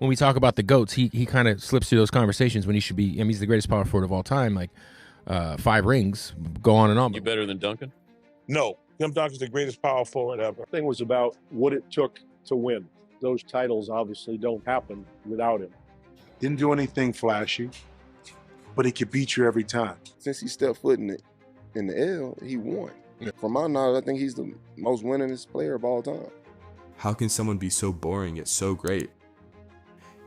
when we talk about the GOATs, he kind of slips through those conversations when he should be. I mean, he's the greatest power forward of all time. Like 5 rings, go on and on. You better than Duncan? No, Tim Duncan's the greatest power forward ever. The thing was about what it took to win. Those titles obviously don't happen without him. Didn't do anything flashy, but he could beat you every time. Since he stepped foot in the L, he won. From my knowledge, I think he's the most winningest player of all time. How can someone be so boring yet so great?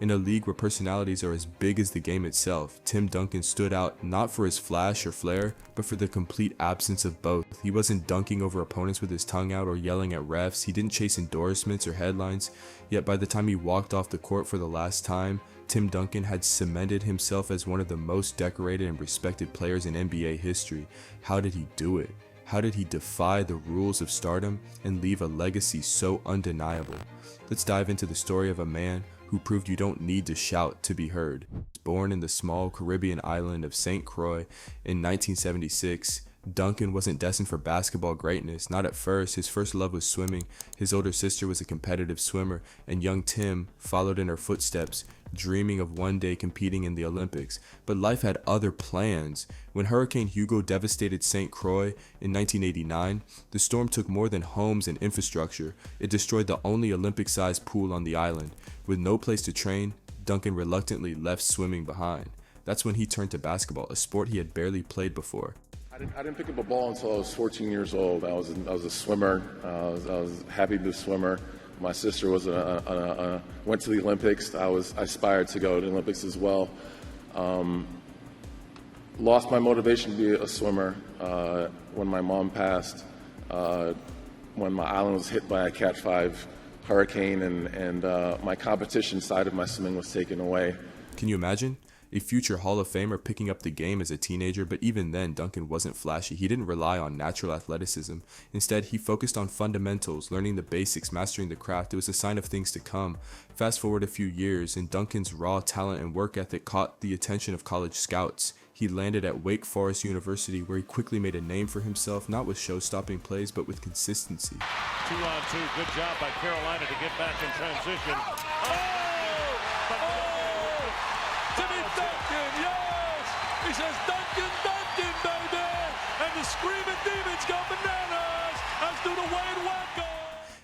In a league where personalities are as big as the game itself, Tim Duncan stood out not for his flash or flair, but for the complete absence of both. He wasn't dunking over opponents with his tongue out or yelling at refs. He didn't chase endorsements or headlines. Yet by the time he walked off the court for the last time, Tim Duncan had cemented himself as one of the most decorated and respected players in NBA history. How did he do it? How did he defy the rules of stardom and leave a legacy so undeniable? Let's dive into the story of a man who proved you don't need to shout to be heard. Born in the small Caribbean island of St. Croix in 1976, Duncan wasn't destined for basketball greatness. Not at first. His first love was swimming. His older sister was a competitive swimmer, and young Tim followed in her footsteps, dreaming of one day competing in the Olympics. But life had other plans. When Hurricane Hugo devastated St. Croix in 1989, the storm took more than homes and infrastructure. It destroyed the only Olympic-sized pool on the island. With no place to train, Duncan reluctantly left swimming behind. That's when he turned to basketball, a sport he had barely played before. I didn't pick up a ball until I was 14 years old. I was a swimmer. I was happy to be a swimmer. My sister went to the Olympics. I aspired to go to the Olympics as well. Lost my motivation to be a swimmer when my mom passed. When my island was hit by a Cat 5 hurricane, and my competition side of my swimming was taken away. Can you imagine? A future Hall of Famer picking up the game as a teenager, but even then, Duncan wasn't flashy. He didn't rely on natural athleticism. Instead, he focused on fundamentals, learning the basics, mastering the craft. It was a sign of things to come. Fast forward a few years, and Duncan's raw talent and work ethic caught the attention of college scouts. He landed at Wake Forest University, where he quickly made a name for himself, not with show-stopping plays, but with consistency. 2-on-2, good job by Carolina to get back in transition. Timmy Duncan, yes! He says, Duncan, Duncan, baby! And the screaming demons go bananas, as do the Wade Wacko!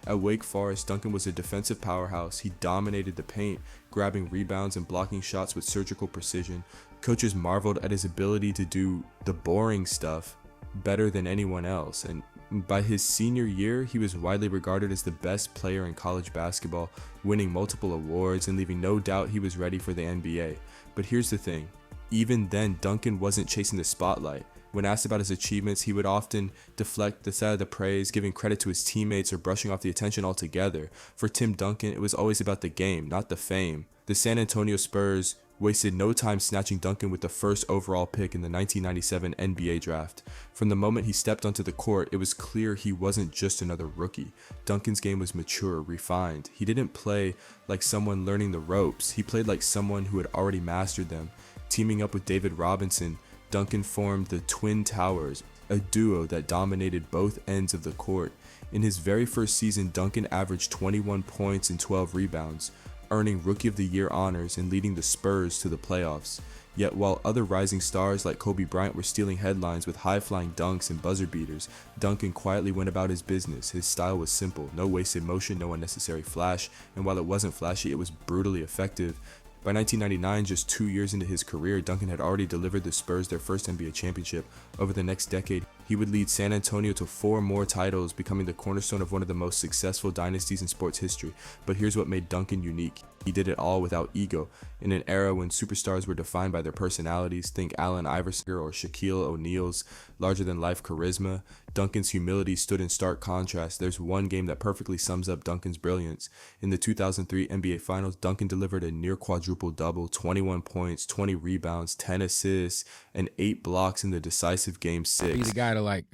At Wake Forest, Duncan was a defensive powerhouse. He dominated the paint, grabbing rebounds and blocking shots with surgical precision. Coaches marveled at his ability to do the boring stuff better than anyone else, and by his senior year, he was widely regarded as the best player in college basketball, winning multiple awards and leaving no doubt he was ready for the NBA. But here's the thing, even then Duncan wasn't chasing the spotlight. When asked about his achievements, he would often deflect the side of the praise, giving credit to his teammates or brushing off the attention altogether. For Tim Duncan, it was always about the game, not the fame. The San Antonio Spurs wasted no time snatching Duncan with the first overall pick in the 1997 NBA draft. From the moment he stepped onto the court, it was clear he wasn't just another rookie. Duncan's game was mature, refined. He didn't play like someone learning the ropes. He played like someone who had already mastered them. Teaming up with David Robinson, Duncan formed the Twin Towers, a duo that dominated both ends of the court. In his very first season, Duncan averaged 21 points and 12 rebounds, earning Rookie of the Year honors and leading the Spurs to the playoffs. Yet while other rising stars like Kobe Bryant were stealing headlines with high-flying dunks and buzzer beaters, Duncan quietly went about his business. His style was simple, no wasted motion, no unnecessary flash, and while it wasn't flashy, it was brutally effective. By 1999, just 2 years into his career, Duncan had already delivered the Spurs their first NBA championship. Over the next decade, he would lead San Antonio to 4 more titles, becoming the cornerstone of one of the most successful dynasties in sports history. But here's what made Duncan unique. He did it all without ego. In an era when superstars were defined by their personalities, think Allen Iverson or Shaquille O'Neal's larger-than-life charisma, Duncan's humility stood in stark contrast. There's one game that perfectly sums up Duncan's brilliance. In the 2003 NBA Finals, Duncan delivered a near quadruple-double, 21 points, 20 rebounds, 10 assists, and 8 blocks in the decisive Game 6. He's a guy to like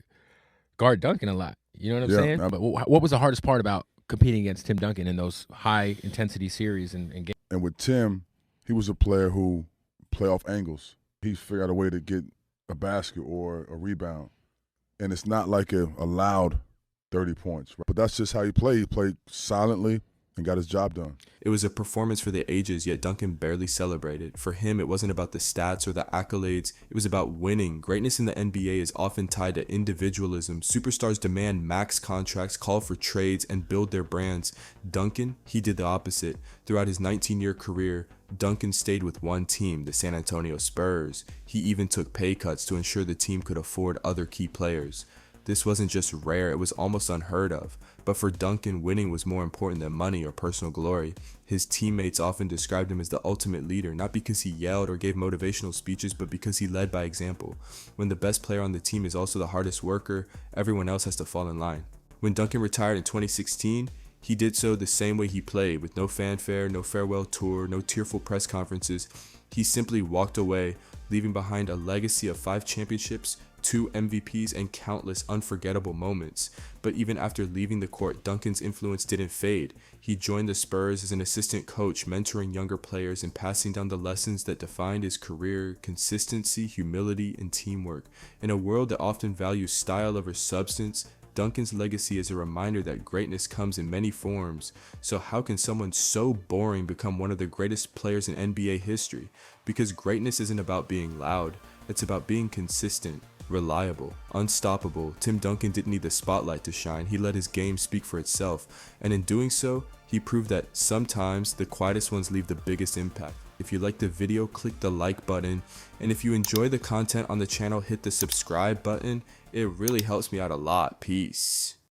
guard Duncan a lot. You know what I'm saying? But what was the hardest part about competing against Tim Duncan in those high-intensity series and games? And with Tim, he was a player who play off angles. He figured out a way to get a basket or a rebound. And it's not like a loud 30 points. Right? But that's just how he played. He played silently, and got his job done. It was a performance for the ages, yet Duncan barely celebrated. For him, it wasn't about the stats or the accolades. It was about winning. Greatness in the NBA is often tied to individualism. Superstars demand max contracts, call for trades, and build their brands. Duncan, he did the opposite. Throughout his 19-year career, Duncan stayed with one team, the San Antonio Spurs. He even took pay cuts to ensure the team could afford other key players. This wasn't just rare, it was almost unheard of. But for Duncan, winning was more important than money or personal glory. His teammates often described him as the ultimate leader, not because he yelled or gave motivational speeches, but because he led by example. When the best player on the team is also the hardest worker, everyone else has to fall in line. When Duncan retired in 2016, he did so the same way he played, with no fanfare, no farewell tour, no tearful press conferences. He simply walked away, leaving behind a legacy of 5 championships, 2 MVPs, and countless unforgettable moments. But even after leaving the court, Duncan's influence didn't fade. He joined the Spurs as an assistant coach, mentoring younger players and passing down the lessons that defined his career: consistency, humility, and teamwork. In a world that often values style over substance, Duncan's legacy is a reminder that greatness comes in many forms. So how can someone so boring become one of the greatest players in NBA history? Because greatness isn't about being loud, it's about being consistent, reliable, unstoppable. Tim Duncan didn't need the spotlight to shine. He let his game speak for itself. And in doing so, he proved that sometimes the quietest ones leave the biggest impact. If you liked the video, click the like button. And if you enjoy the content on the channel, hit the subscribe button. It really helps me out a lot. Peace.